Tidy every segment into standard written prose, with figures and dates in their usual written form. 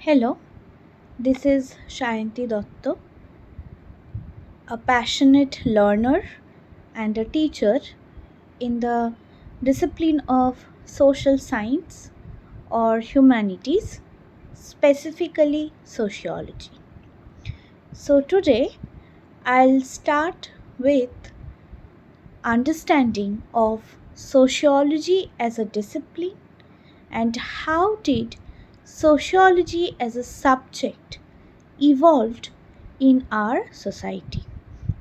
Hello, this is Shayanti Dotto, a passionate learner and a teacher in the discipline of social science or humanities, specifically sociology. So, today I'll start with understanding of sociology as a discipline and how did sociology as a subject evolved in our society.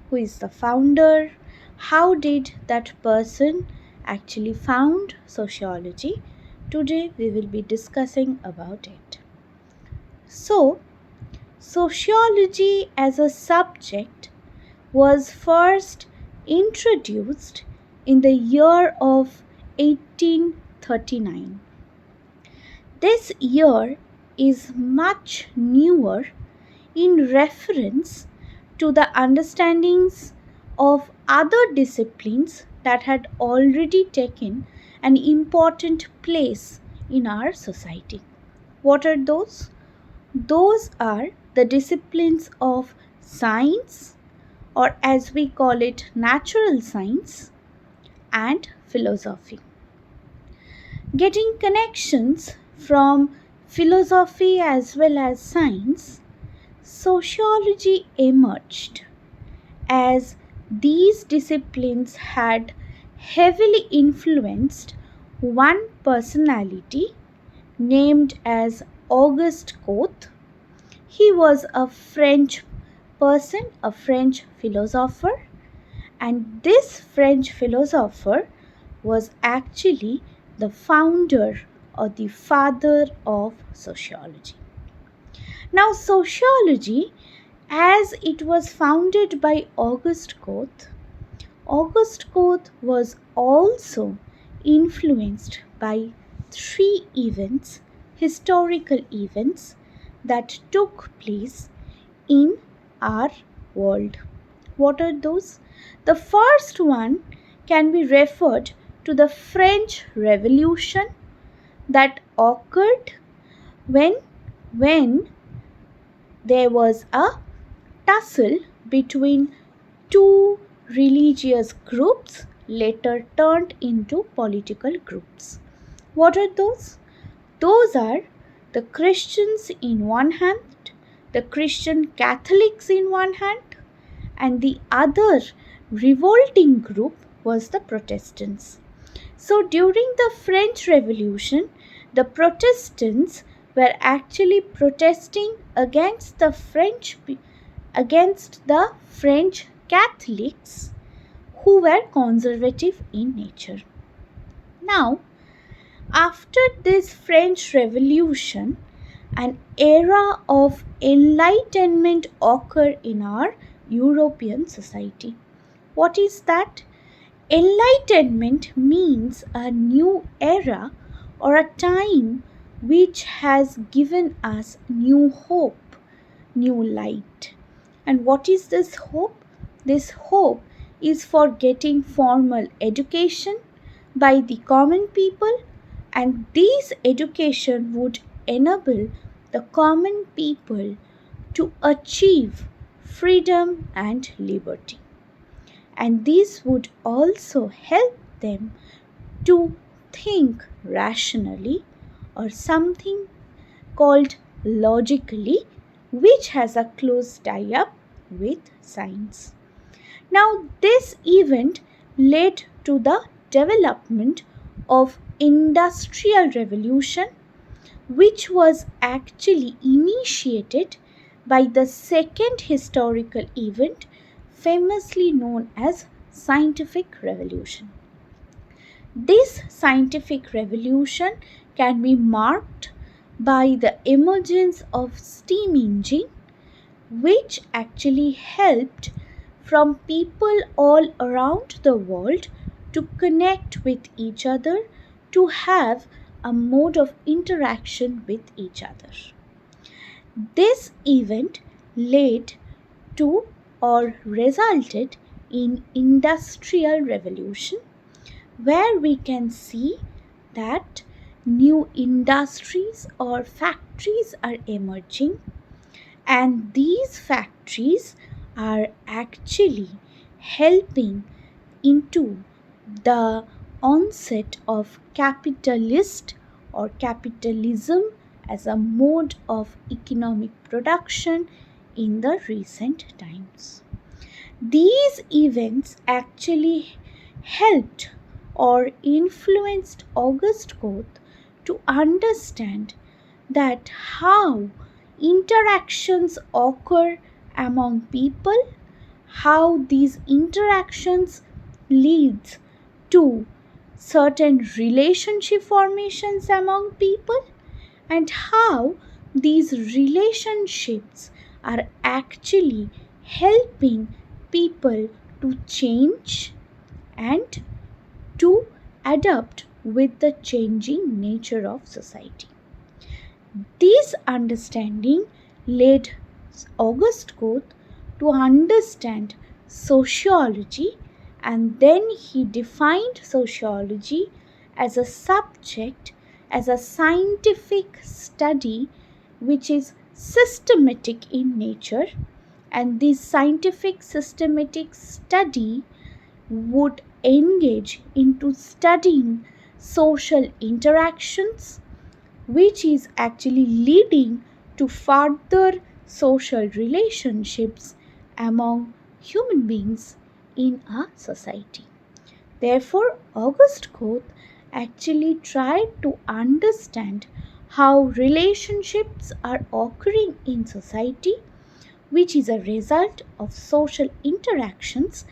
Who is the founder? How did that person actually found sociology? Today we will be discussing about it. So, sociology as a subject was first introduced in the year of 1839. This year is much newer in reference to the understandings of other disciplines that had already taken an important place in our society. What are those? Those are the disciplines of science, or as we call it, natural science, and philosophy. Getting connections from philosophy as well as science, sociology emerged as these disciplines had heavily influenced one personality named as Auguste Comte. He was a French person, a French philosopher, and this French philosopher was actually the founder or the father of sociology. Now, sociology, as it was founded by Auguste Comte was also influenced by three events, historical events that took place in our world. What are those? The first one can be referred to the French Revolution that occurred when when there was a tussle between two religious groups later turned into political groups. What are those? Those are the Christians in one hand, the Christian Catholics in one hand, and the other revolting group was the Protestants. So during the French Revolution, the Protestants were actually protesting against the French Catholics who were conservative in nature. Now, after this French Revolution, an era of enlightenment occurred in our European society. What is that? Enlightenment means a new era or a time which has given us new hope, new light. And what is this hope? This hope is for getting formal education by the common people, and this education would enable the common people to achieve freedom and liberty. And this would also help them to think rationally or something called logically, which has a close tie up with science. Now, this event led to the development of industrial revolution, which was actually initiated by the second historical event famously known as scientific revolution. This scientific revolution can be marked by the emergence of steam engine, which actually helped from people all around the world to connect with each other, to have a mode of interaction with each other. This event led to or resulted in industrial revolution, where we can see that new industries or factories are emerging, and these factories are actually helping into the onset of capitalist or capitalism as a mode of economic production in the recent times. These events actually helped or influenced August Comte to understand that how interactions occur among people, how these interactions leads to certain relationship formations among people, and how these relationships are actually helping people to change and to adapt with the changing nature of society. This understanding led Auguste Comte to understand sociology, and then he defined sociology as a subject, as a scientific study which is systematic in nature, and this scientific systematic study would engage into studying social interactions, which is actually leading to further social relationships among human beings in a society. Therefore, Auguste Comte actually tried to understand how relationships are occurring in society, which is a result of social interactions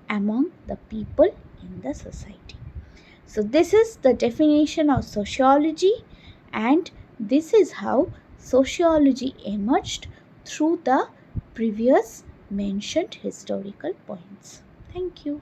among the people in the society. So, this is the definition of sociology, and this is how sociology emerged through the previous mentioned historical points. Thank you.